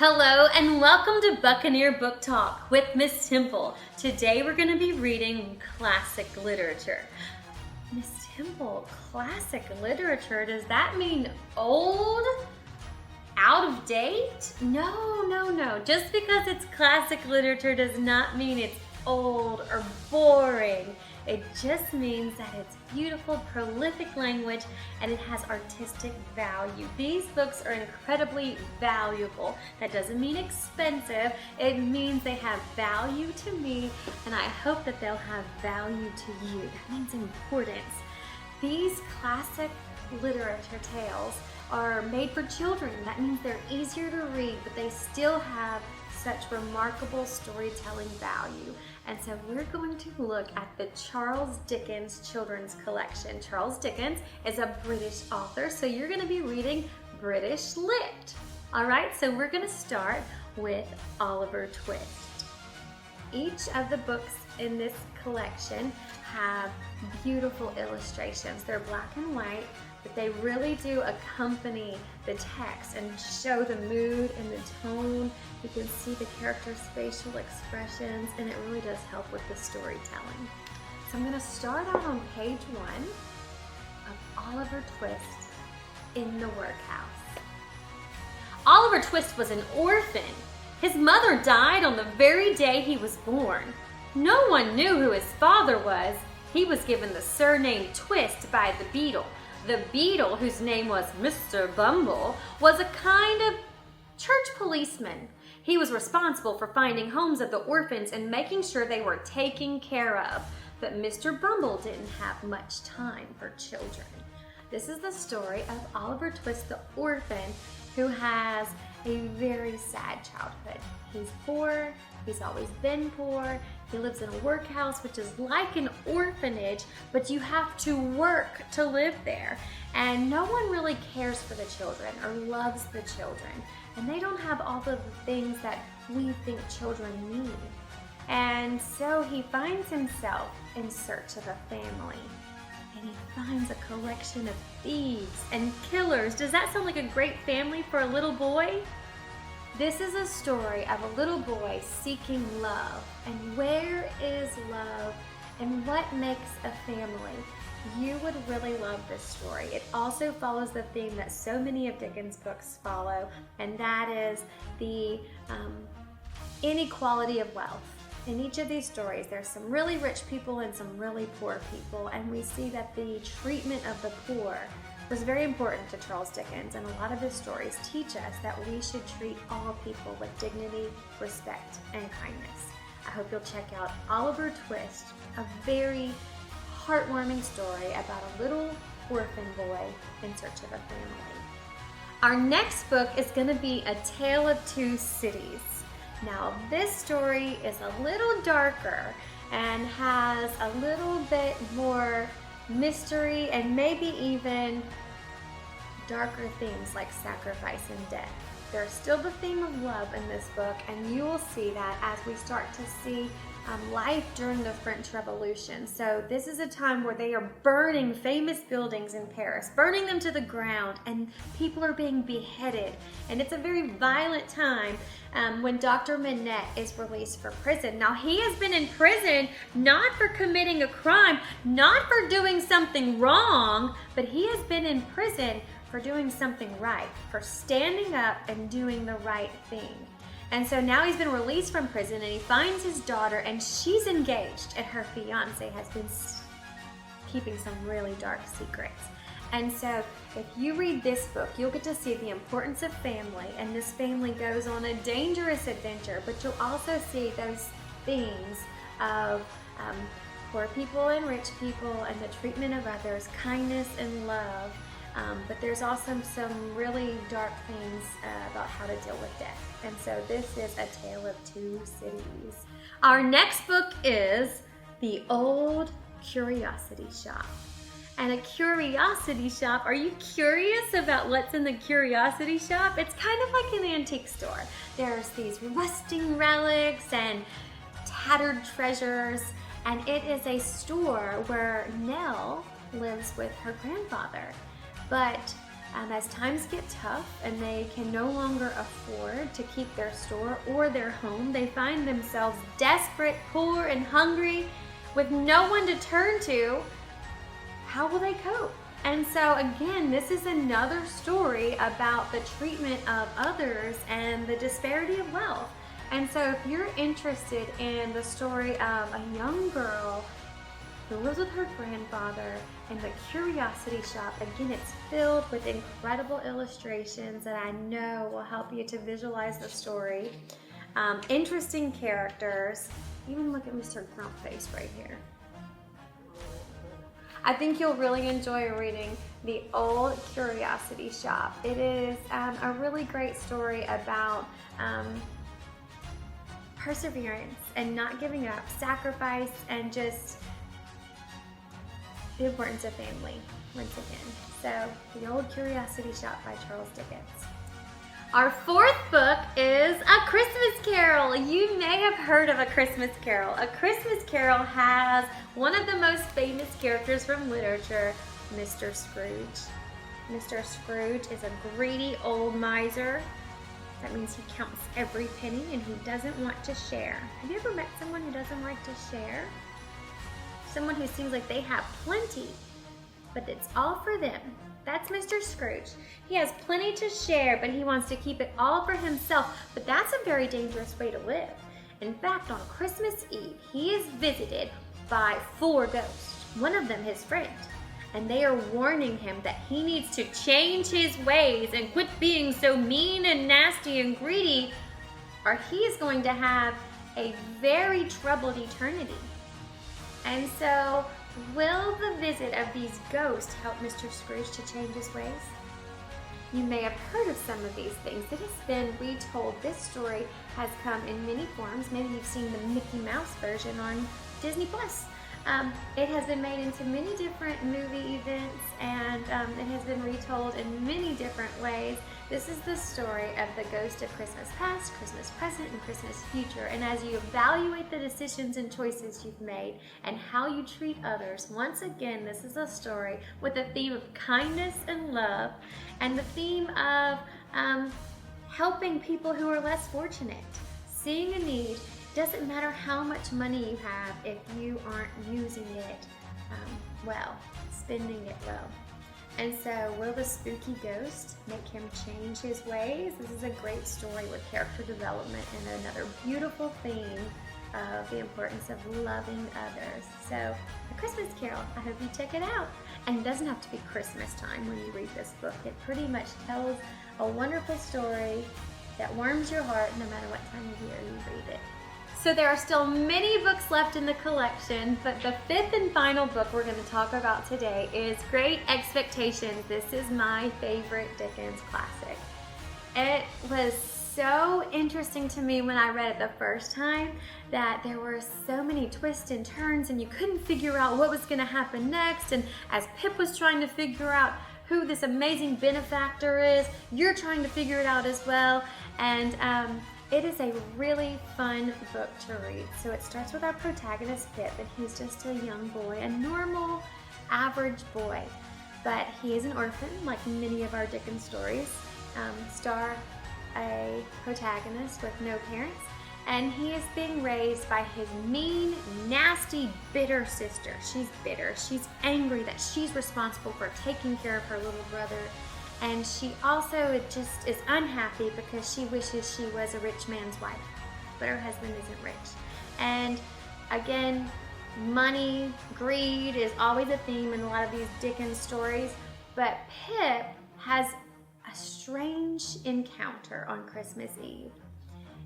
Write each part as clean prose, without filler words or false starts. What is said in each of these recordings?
Hello and welcome to Buccaneer Book Talk with Miss Temple. Today we're going to be reading classic literature. Miss Temple, classic literature, does that mean old? Out of date? No. Just because it's classic literature does not mean it's old or boring. It just means that it's beautiful, prolific language and it has artistic value. These books are incredibly valuable. That doesn't mean expensive. It means they have value to me, and I hope that they'll have value to you. That means importance. These classic literature tales are made for children. That means they're easier to read, but they still have such remarkable storytelling value. And so we're going to look at the Charles Dickens Children's Collection. Charles Dickens is a British author, so you're going to be reading British Lit. All right, so we're going to start with Oliver Twist. Each of the books in this collection have beautiful illustrations. They're black and white, but they really do accompany the text and show the mood and the tone. You can see the characters' facial expressions, and it really does help with the storytelling. So I'm going to start out on page 1 of Oliver Twist in the Workhouse. Oliver Twist was an orphan. His mother died on the very day he was born. No one knew who his father was. He was given the surname Twist by the beadle. The beadle, whose name was Mr. Bumble, was a kind of church policeman. He was responsible for finding homes of the orphans and making sure they were taken care of. But Mr. Bumble didn't have much time for children. This is the story of Oliver Twist the orphan, who has a very sad childhood. He's poor. He's always been poor. He lives in a workhouse, which is like an orphanage, but you have to work to live there. And no one really cares for the children or loves the children. And they don't have all of the things that we think children need. And so he finds himself in search of a family. And he finds a collection of thieves and killers. Does that sound like a great family for a little boy? This is a story of a little boy seeking love. And where is love? And what makes a family? You would really love this story. It also follows the theme that so many of Dickens' books follow, and that is the inequality of wealth. In each of these stories, there's some really rich people and some really poor people, and we see that the treatment of the poor was very important to Charles Dickens, and a lot of his stories teach us that we should treat all people with dignity, respect, and kindness. I hope you'll check out Oliver Twist, a very heartwarming story about a little orphan boy in search of a family. Our next book is going to be A Tale of Two Cities. Now, this story is a little darker and has a little bit more mystery and maybe even darker themes like sacrifice and death. There's still the theme of love in this book, and you will see that as we start to see life during the French Revolution. So this is a time where they are burning famous buildings in Paris, burning them to the ground, and people are being beheaded. And it's a very violent time when Dr. Manette is released from prison. Now, he has been in prison not for committing a crime, not for doing something wrong, but he has been in prison for doing something right, for standing up and doing the right thing. And so now he's been released from prison, and he finds his daughter, and she's engaged, and her fiance has been keeping some really dark secrets. And so if you read this book, you'll get to see the importance of family, and this family goes on a dangerous adventure, but you'll also see those themes of poor people and rich people and the treatment of others, kindness and love. But there's also some really dark things about how to deal with death. And so this is A Tale of Two Cities. Our next book is The Old Curiosity Shop. And a curiosity shop, are you curious about what's in the curiosity shop? It's kind of like an antique store. There's these rusting relics and tattered treasures, and it is a store where Nell lives with her grandfather. But as times get tough and they can no longer afford to keep their store or their home, they find themselves desperate, poor, and hungry with no one to turn to. How will they cope? And so again, this is another story about the treatment of others and the disparity of wealth. And so if you're interested in the story of a young girl who lives with her grandfather in the curiosity shop, again, it's filled with incredible illustrations that I know will help you to visualize the story. Interesting characters. Even look at Mr. Grumpface right here. I think you'll really enjoy reading The Old Curiosity Shop. It is a really great story about perseverance and not giving up, sacrifice, and just the importance of family once again. So, The Old Curiosity Shop by Charles Dickens. Our fourth book is A Christmas Carol. You may have heard of A Christmas Carol. A Christmas Carol has one of the most famous characters from literature, Mr. Scrooge. Mr. Scrooge is a greedy old miser. That means he counts every penny and he doesn't want to share. Have you ever met someone who doesn't like to share? Someone who seems like they have plenty, but it's all for them. That's Mr. Scrooge. He has plenty to share, but he wants to keep it all for himself. But that's a very dangerous way to live. In fact, on Christmas Eve, he is visited by 4 ghosts, one of them his friend. And they are warning him that he needs to change his ways and quit being so mean and nasty and greedy, or he is going to have a very troubled eternity. And so, will the visit of these ghosts help Mr. Scrooge to change his ways? You may have heard of some of these things. It has been retold. This story has come in many forms. Maybe you've seen the Mickey Mouse version on Disney Plus. It has been made into many different movie events, and it has been retold in many different ways. This is the story of the ghost of Christmas past, Christmas present, and Christmas future. And as you evaluate the decisions and choices you've made and how you treat others, once again, this is a story with a theme of kindness and love, and the theme of helping people who are less fortunate. Seeing a need. Doesn't matter how much money you have if you aren't using it well, spending it well. And so, will the spooky ghost make him change his ways? This is a great story with character development and another beautiful theme of the importance of loving others. So, A Christmas Carol, I hope you check it out. And it doesn't have to be Christmas time when you read this book. It pretty much tells a wonderful story that warms your heart no matter what time of year you read it. So there are still many books left in the collection, but the 5th and final book we're going to talk about today is Great Expectations. This is my favorite Dickens classic. It was so interesting to me when I read it the first time that there were so many twists and turns and you couldn't figure out what was going to happen next. And as Pip was trying to figure out who this amazing benefactor is, you're trying to figure it out as well. And it is a really fun book to read. So it starts with our protagonist, Pip, and he's just a young boy, a normal, average boy. But he is an orphan, like many of our Dickens stories, star a protagonist with no parents. And he is being raised by his mean, nasty, bitter sister. She's bitter. She's angry that she's responsible for taking care of her little brother. And she also just is unhappy because she wishes she was a rich man's wife, but her husband isn't rich. And again, money, greed is always a theme in a lot of these Dickens stories, but Pip has a strange encounter on Christmas Eve.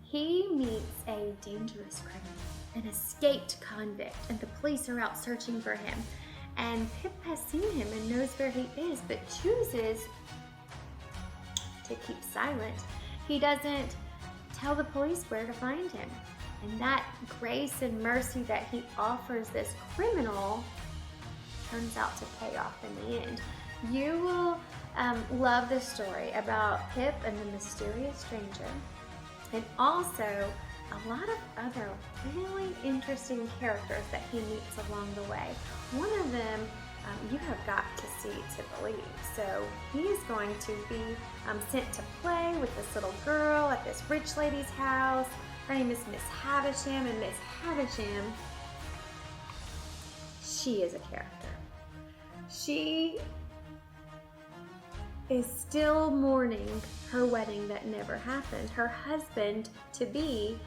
He meets a dangerous criminal, an escaped convict, and the police are out searching for him. And Pip has seen him and knows where he is, but chooses to keep silent. He doesn't tell the police where to find him. And that grace and mercy that he offers this criminal turns out to pay off in the end. You will love this story about Pip and the mysterious stranger, and also a lot of other really interesting characters that he meets along the way. One of them you have got to see to believe. So he's going to be sent to play with this little girl at this rich lady's house. Her name is Miss Havisham, and Miss Havisham, she is a character. She is still mourning her wedding that never happened. Her husband-to-be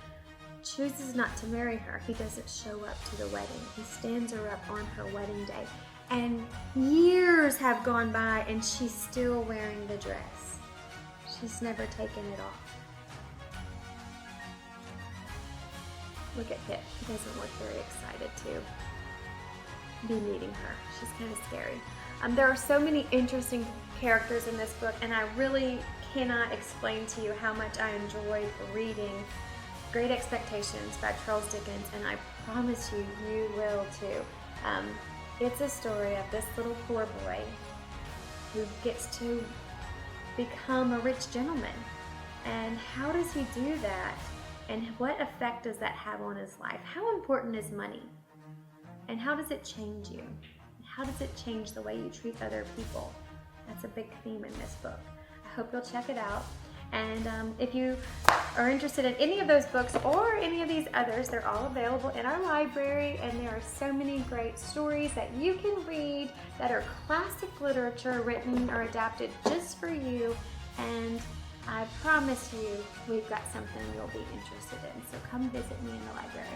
chooses not to marry her. He doesn't show up to the wedding. He stands her up on her wedding day. And years have gone by and she's still wearing the dress. She's never taken it off. Look at Pip. He doesn't look very excited to be meeting her. She's kind of scary. There are so many interesting characters in this book, and I really cannot explain to you how much I enjoyed reading Great Expectations by Charles Dickens, and I promise you, you will too. It's a story of this little poor boy who gets to become a rich gentleman. And how does he do that? And what effect does that have on his life? How important is money? And how does it change you? How does it change the way you treat other people? That's a big theme in this book. I hope you'll check it out. And if you are interested in any of those books or any of these others, they're all available in our library, and there are so many great stories that you can read that are classic literature written or adapted just for you. And I promise you, we've got something you'll be interested in. So come visit me in the library.